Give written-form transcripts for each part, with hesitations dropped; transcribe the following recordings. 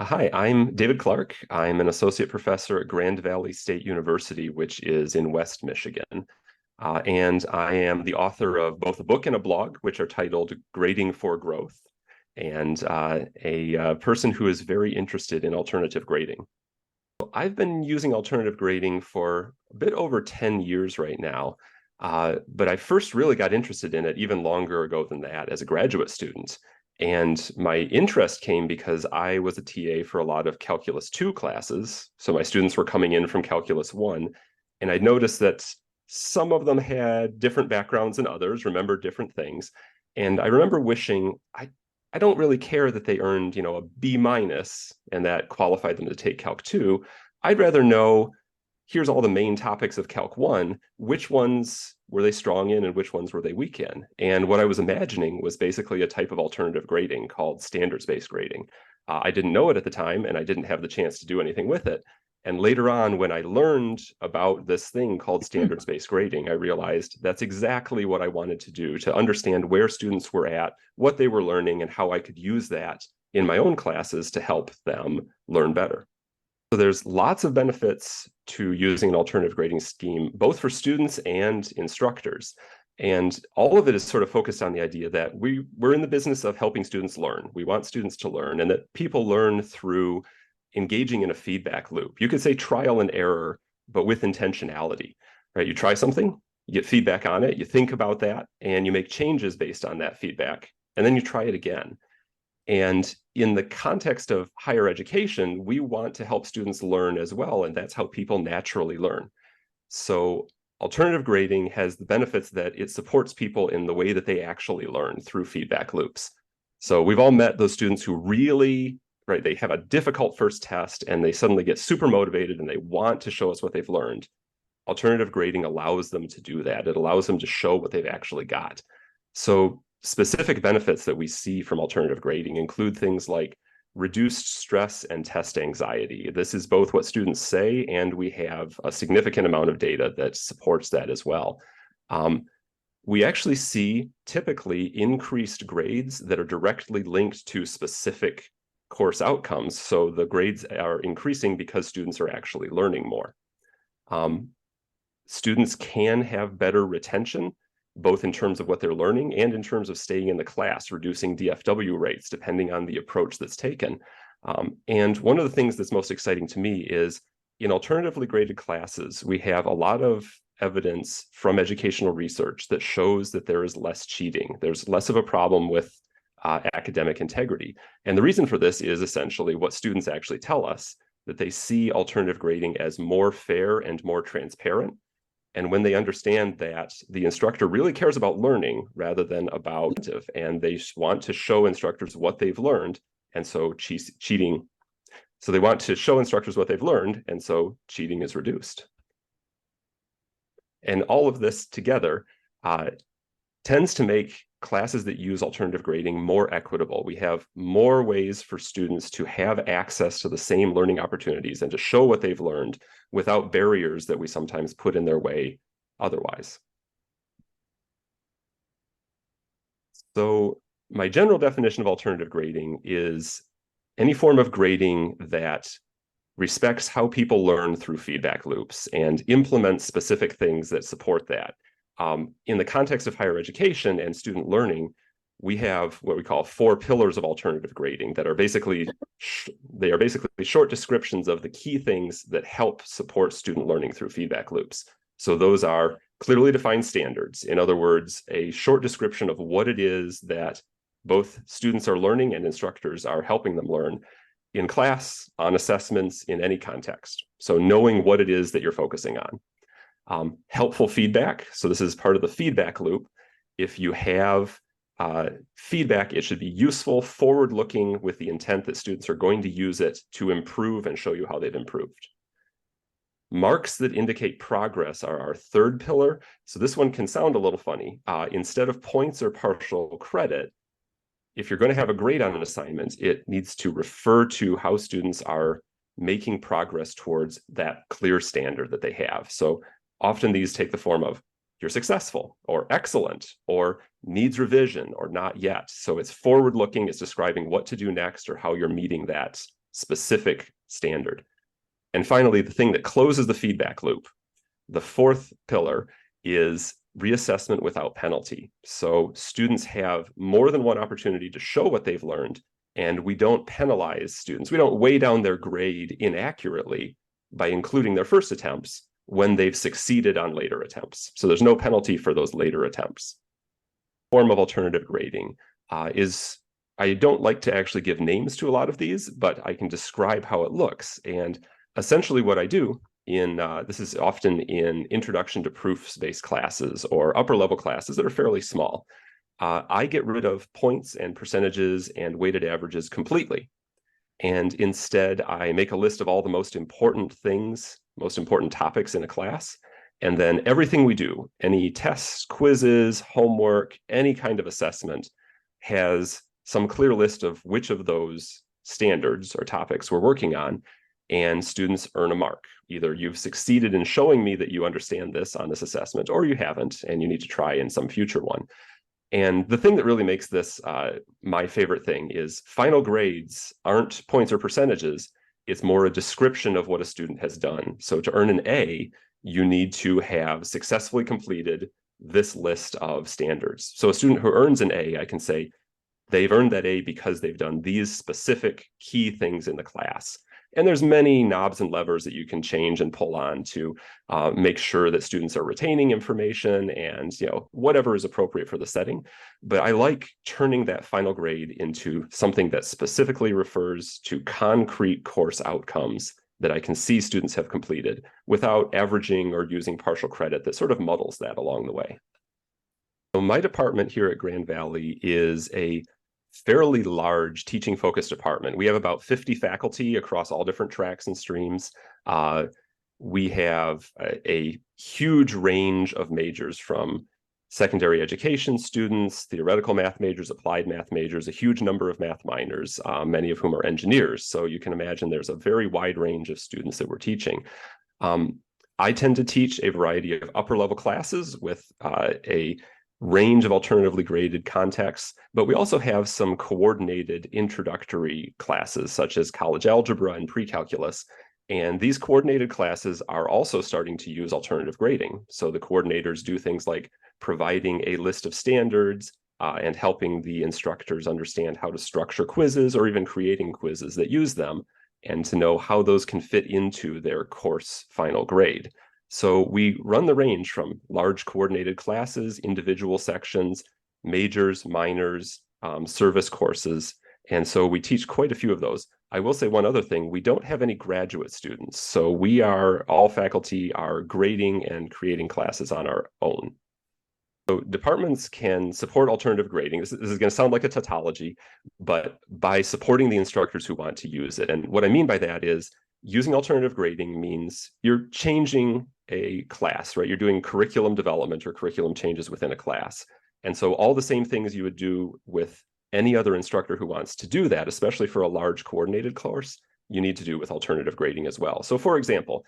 Hi, I'm David Clark. I'm an associate professor at Grand Valley State University, which is in West Michigan. And I am the author of both a book and a blog, which are titled Grading for Growth, and a person who is very interested in alternative grading. I've been using alternative grading for a bit over 10 years right now, but I first really got interested in it even longer ago than that as a graduate student. And my interest came because I was a TA for a lot of Calculus 2 classes. So my students were coming in from Calculus 1, and I noticed that some of them had different backgrounds than others, remembered different things. And I remember wishing I don't really care that they earned, a B minus and that qualified them to take Calc 2. I'd rather know, here's all the main topics of Calc 1, which ones were they strong in and which ones were they weak in? And what I was imagining was basically a type of alternative grading called standards-based grading. I didn't know it at the time, and I didn't have the chance to do anything with it. And later on, when I learned about this thing called standards-based grading, I realized that's exactly what I wanted to do, to understand where students were at, what they were learning, and how I could use that in my own classes to help them learn better. So there's lots of benefits to using an alternative grading scheme, both for students and instructors. And all of it is sort of focused on the idea that we're in the business of helping students learn. We want students to learn, and that people learn through engaging in a feedback loop. You could say trial and error, but with intentionality, right? You try something, you get feedback on it, you think about that, and you make changes based on that feedback, and then you try it again. And in the context of higher education, we want to help students learn as well, and that's how people naturally learn. So alternative grading has the benefits that it supports people in the way that they actually learn through feedback loops. So we've all met those students who really, right, they have a difficult first test and they suddenly get super motivated and they want to show us what they've learned. Alternative grading allows them to do that. It allows them to show what they've actually got. So specific benefits that we see from alternative grading include things like reduced stress and test anxiety. This is both what students say, and we have a significant amount of data that supports that as well. We actually see typically increased grades that are directly linked to specific course outcomes. So the grades are increasing because students are actually learning more. Students can have better retention, both in terms of what they're learning and in terms of staying in the class, reducing DFW rates, depending on the approach that's taken. And one of the things that's most exciting to me is in alternatively graded classes, we have a lot of evidence from educational research that shows that there is less cheating. There's less of a problem with academic integrity. And the reason for this is essentially what students actually tell us, that they see alternative grading as more fair and more transparent. And when they understand that the instructor really cares about learning rather than about, and they want to show instructors what they've learned, and so cheating. So they want to show instructors what they've learned, and so cheating is reduced. And all of this together tends to make classes that use alternative grading more equitable. We have more ways for students to have access to the same learning opportunities and to show what they've learned without barriers that we sometimes put in their way otherwise. So my general definition of alternative grading is any form of grading that respects how people learn through feedback loops and implements specific things that support that. In the context of higher education and student learning, we have what we call 4 pillars of alternative grading that are basically short descriptions of the key things that help support student learning through feedback loops. So those are clearly defined standards. In other words, a short description of what it is that both students are learning and instructors are helping them learn in class, on assessments, in any context. So knowing what it is that you're focusing on. Helpful feedback. So this is part of the feedback loop. If you have feedback, it should be useful, forward-looking, with the intent that students are going to use it to improve and show you how they've improved. Marks that indicate progress are our 3rd pillar. So this one can sound a little funny. Instead of points or partial credit, if you're going to have a grade on an assignment, it needs to refer to how students are making progress towards that clear standard that they have. So often these take the form of you're successful, or excellent, or needs revision, or not yet. So it's forward-looking, it's describing what to do next or how you're meeting that specific standard. And finally, the thing that closes the feedback loop, the fourth pillar, is reassessment without penalty. So students have more than one opportunity to show what they've learned, and we don't penalize students. We don't weigh down their grade inaccurately by including their first attempts when they've succeeded on later attempts. So there's no penalty for those later attempts. Form of alternative grading is, I don't like to actually give names to a lot of these, but I can describe how it looks. And essentially what I do this is often in introduction to proofs-based classes or upper level classes that are fairly small. I get rid of points and percentages and weighted averages completely. And instead, I make a list of all the most important things, most important topics in a class. And then everything we do, any tests, quizzes, homework, any kind of assessment, has some clear list of which of those standards or topics we're working on, and students earn a mark. Either you've succeeded in showing me that you understand this on this assessment, or you haven't, and you need to try in some future one. And the thing that really makes this my favorite thing is final grades aren't points or percentages. It's more a description of what a student has done. So to earn an A, you need to have successfully completed this list of standards. So a student who earns an A, I can say they've earned that A because they've done these specific key things in the class. And there's many knobs and levers that you can change and pull on to make sure that students are retaining information and whatever is appropriate for the setting. But I like turning that final grade into something that specifically refers to concrete course outcomes that I can see students have completed without averaging or using partial credit that sort of muddles that along the way. So my department here at Grand Valley is a fairly large teaching-focused department. We have about 50 faculty across all different tracks and streams. We have a huge range of majors, from secondary education students, theoretical math majors, applied math majors, a huge number of math minors, many of whom are engineers. So you can imagine there's a very wide range of students that we're teaching. I tend to teach a variety of upper level classes with a range of alternatively graded contexts, but we also have some coordinated introductory classes such as college algebra and pre-calculus. And these coordinated classes are also starting to use alternative grading. So the coordinators do things like providing a list of standards and helping the instructors understand how to structure quizzes, or even creating quizzes that use them, and to know how those can fit into their course final grade. So we run the range from large coordinated classes, individual sections, majors, minors, service courses. And so we teach quite a few of those. I will say one other thing: we don't have any graduate students. So all faculty are grading and creating classes on our own. So departments can support alternative grading. This is going to sound like a tautology, but by supporting the instructors who want to use it. And what I mean by that is, using alternative grading means you're changing a class, right? You're doing curriculum development or curriculum changes within a class. And so all the same things you would do with any other instructor who wants to do that, especially for a large coordinated course, you need to do with alternative grading as well. So for example,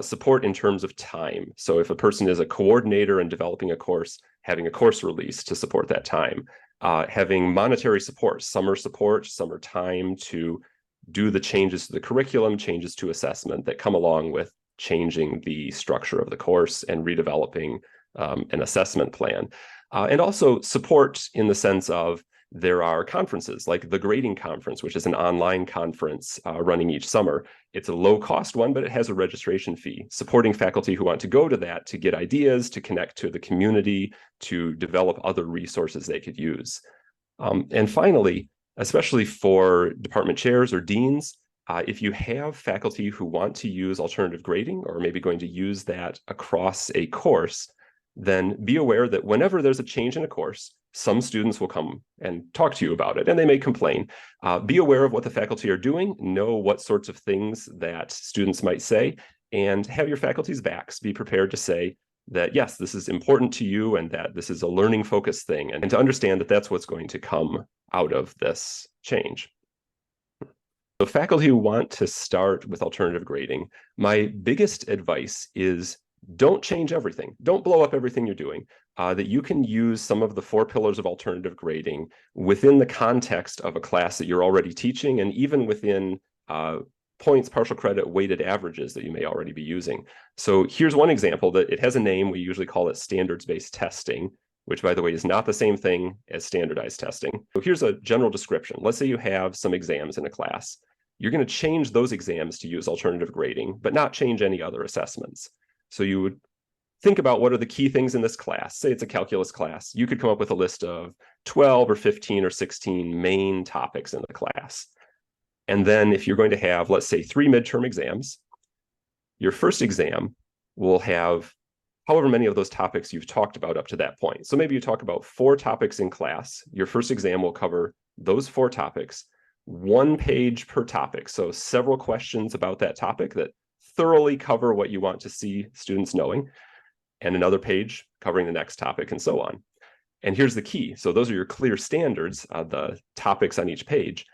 support in terms of time. So if a person is a coordinator and developing a course, having a course release to support that time, having monetary support, summer time to do the changes to the curriculum, changes to assessment that come along with changing the structure of the course and redeveloping an assessment plan. And also support in the sense of, there are conferences like the Grading Conference, which is an online conference running each summer. It's a low-cost one, but it has a registration fee, supporting faculty who want to go to that to get ideas, to connect to the community, to develop other resources they could use. And finally, especially for department chairs or deans, if you have faculty who want to use alternative grading, or maybe going to use that across a course, then be aware that whenever there's a change in a course, some students will come and talk to you about it, and they may complain. Be aware of what the faculty are doing, know what sorts of things that students might say, and have your faculty's backs. Be prepared to say that, yes, this is important to you, and that this is a learning focused thing, and to understand that that's what's going to come out of this change. So faculty who want to start with alternative grading, my biggest advice is, don't change everything. Don't blow up everything you're doing. That you can use some of the 4 pillars of alternative grading within the context of a class that you're already teaching, and even within points, partial credit, weighted averages that you may already be using. So here's one example that it has a name. We usually call it standards-based testing, which, by the way, is not the same thing as standardized testing. So here's a general description. Let's say you have some exams in a class. You're going to change those exams to use alternative grading, but not change any other assessments. So you would think about what are the key things in this class. Say it's a calculus class. You could come up with a list of 12 or 15 or 16 main topics in the class. And then if you're going to have, let's say, 3 midterm exams, your first exam will have however many of those topics you've talked about up to that point. So maybe you talk about 4 topics in class. Your first exam will cover those 4 topics, 1 page per topic. So several questions about that topic that thoroughly cover what you want to see students knowing, and another page covering the next topic, and so on. And here's the key. So those are your clear standards, the topics on each page.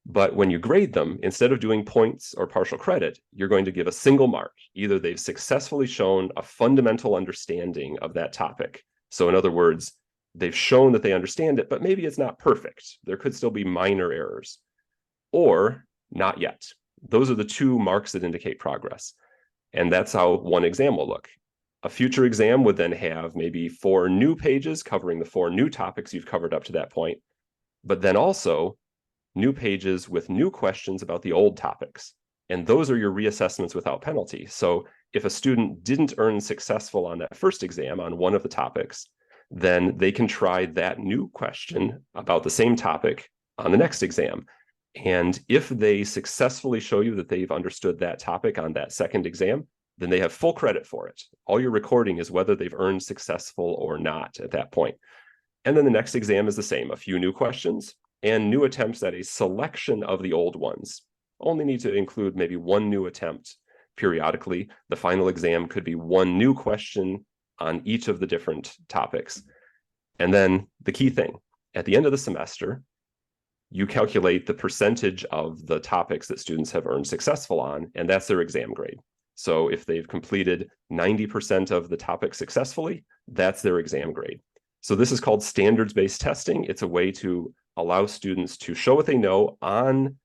But when you grade them, instead of doing points or partial credit, you're going to give a single mark. Either they've successfully shown a fundamental understanding of that topic. So in other words, they've shown that they understand it, but maybe it's not perfect. There could still be minor errors. Or not yet. Those are the 2 marks that indicate progress. And that's how one exam will look. A future exam would then have maybe 4 new pages covering the 4 new topics you've covered up to that point, but then also new pages with new questions about the old topics. And those are your reassessments without penalty. So if a student didn't earn successful on that first exam on one of the topics, then they can try that new question about the same topic on the next exam. And if they successfully show you that they've understood that topic on that second exam, then they have full credit for it. All you're recording is whether they've earned successful or not at that point. And then the next exam is the same, a few new questions and new attempts at a selection of the old ones. Only need to include maybe 1 new attempt periodically. The final exam could be 1 new question on each of the different topics. And then the key thing, at the end of the semester, you calculate the percentage of the topics that students have earned successful on, and that's their exam grade. So if they've completed 90% of the topics successfully, that's their exam grade. So this is called standards-based testing. It's a way to allow students to show what they know on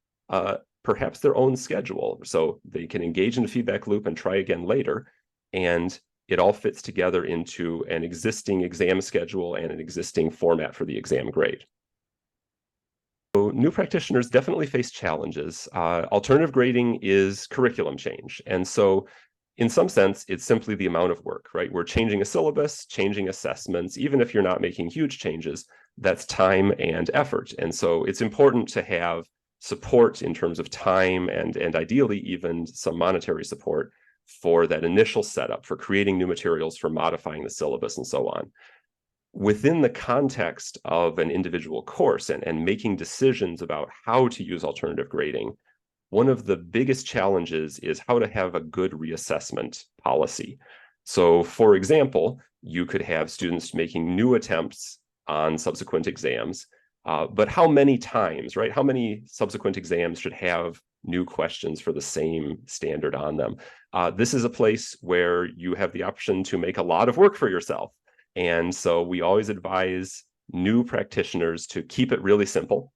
perhaps their own schedule. So they can engage in the feedback loop and try again later. And it all fits together into an existing exam schedule and an existing format for the exam grade. So new practitioners definitely face challenges. Alternative grading is curriculum change. And so in some sense, it's simply the amount of work, right? We're changing a syllabus, changing assessments. Even if you're not making huge changes, that's time and effort. And so it's important to have support in terms of time and ideally even some monetary support for that initial setup, for creating new materials, for modifying the syllabus, and so on. Within the context of an individual course and making decisions about how to use alternative grading, one of the biggest challenges is how to have a good reassessment policy. So, for example, you could have students making new attempts on subsequent exams, but how many times, right? How many subsequent exams should have new questions for the same standard on them? This is a place where you have the option to make a lot of work for yourself. And so we always advise new practitioners to keep it really simple,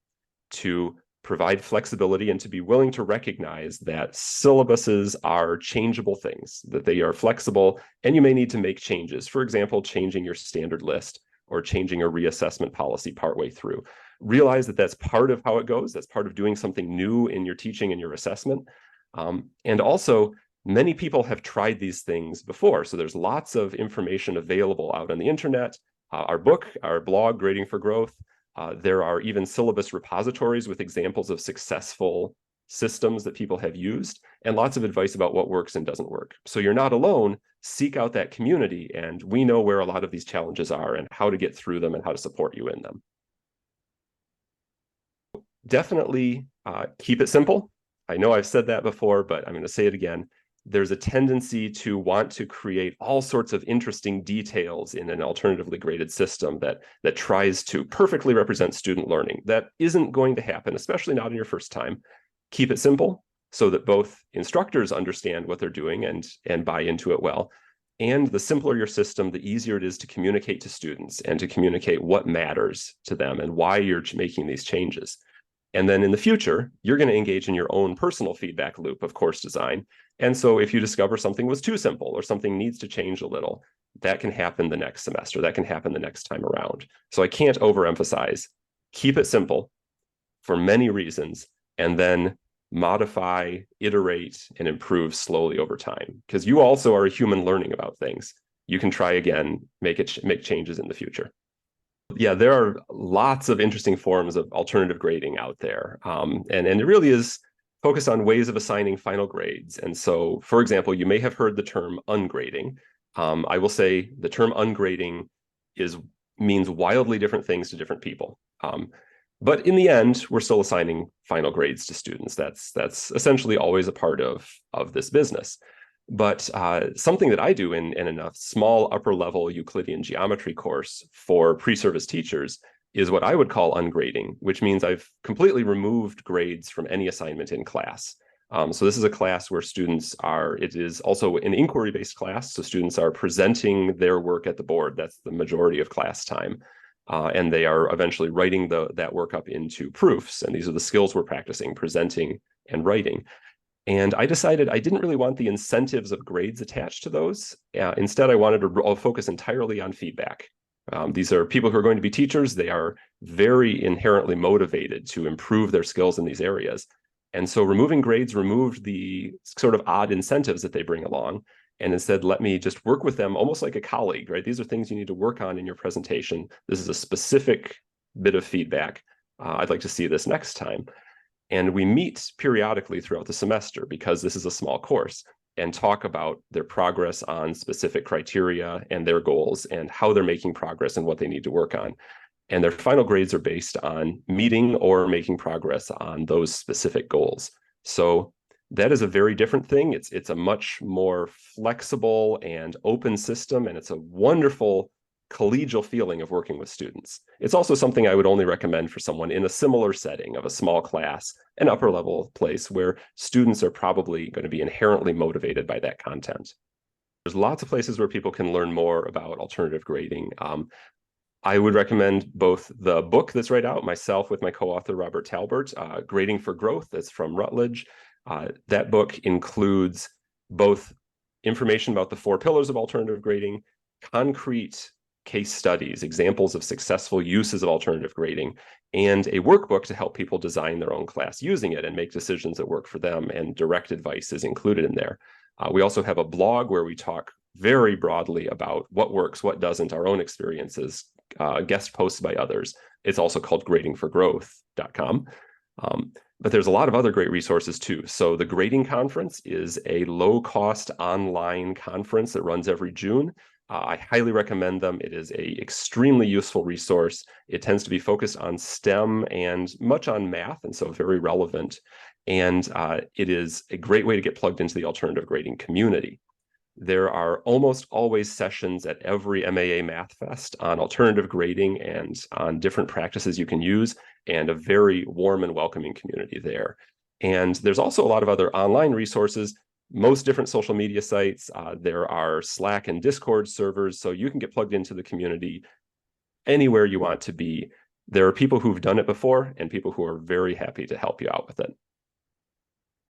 to provide flexibility, and to be willing to recognize that syllabuses are changeable things, that they are flexible, and you may need to make changes. For example, changing your standard list or changing a reassessment policy partway through. Realize that that's part of how it goes. That's part of doing something new in your teaching and your assessment. And also, many people have tried these things before. So there's lots of information available out on the internet. Our book, our blog, Grading for Growth. There are even syllabus repositories with examples of successful systems that people have used, and lots of advice about what works and doesn't work. So you're not alone. Seek out that community, and we know where a lot of these challenges are and how to get through them and how to support you in them. Definitely keep it simple. I know I've said that before, but I'm going to say it again. There's a tendency to want to create all sorts of interesting details in an alternatively graded system that tries to perfectly represent student learning. That isn't going to happen, especially not in your first time. Keep it simple so that both instructors understand what they're doing and buy into it well. And the simpler your system, the easier it is to communicate to students and to communicate what matters to them and why you're making these changes. And then in the future, you're going to engage in your own personal feedback loop of course design. And so if you discover something was too simple or something needs to change a little, that can happen the next semester. That can happen the next time around. So I can't overemphasize, keep it simple for many reasons, and then modify, iterate, and improve slowly over time. Because you also are a human learning about things. You can try again, make changes in the future. Yeah, there are lots of interesting forms of alternative grading out there. And it really is focused on ways of assigning final grades. And so, for example, you may have heard the term ungrading. I will say the term ungrading means wildly different things to different people. But in the end, we're still assigning final grades to students. That's essentially always a part of this business. But something that I do in a small upper level Euclidean geometry course for pre-service teachers is what I would call ungrading, which means I've completely removed grades from any assignment in class. So this is a class where it is also an inquiry-based class, so students are presenting their work at the board. That's the majority of class time. And they are eventually writing that work up into proofs. And these are the skills we're practicing, presenting and writing. And I decided I didn't really want the incentives of grades attached to those. Instead, I wanted to focus entirely on feedback. These are people who are going to be teachers. They are very inherently motivated to improve their skills in these areas. And so removing grades removed the sort of odd incentives that they bring along. And instead, let me just work with them almost like a colleague, right? These are things you need to work on in your presentation. This is a specific bit of feedback. I'd like to see this next time. And we meet periodically throughout the semester because this is a small course and talk about their progress on specific criteria and their goals and how they're making progress and what they need to work on. And their final grades are based on meeting or making progress on those specific goals. So that is a very different thing. It's a much more flexible and open system, and it's a wonderful collegial feeling of working with students. It's also something I would only recommend for someone in a similar setting of a small class, an upper level place where students are probably going to be inherently motivated by that content. There's lots of places where people can learn more about alternative grading. I would recommend both the book that's right out, myself with my co-author Robert Talbert, Grading for Growth, that's from Routledge. That book includes both information about the 4 pillars of alternative grading, concrete case studies, examples of successful uses of alternative grading, and a workbook to help people design their own class using it and make decisions that work for them, and direct advice is included in there. We also have a blog where we talk very broadly about what works, what doesn't, our own experiences, guest posts by others. It's also called gradingforgrowth.com. But there's a lot of other great resources too. So the Grading Conference is a low-cost online conference that runs every June. I highly recommend them. It is an extremely useful resource. It tends to be focused on STEM and much on math, and so very relevant. And it is a great way to get plugged into the alternative grading community. There are almost always sessions at every MAA Math Fest on alternative grading and on different practices you can use, and a very warm and welcoming community there. And there's also a lot of other online resources, most different social media sites. There are Slack and Discord servers, so you can get plugged into the community anywhere you want to be. There are people who've done it before and people who are very happy to help you out with it.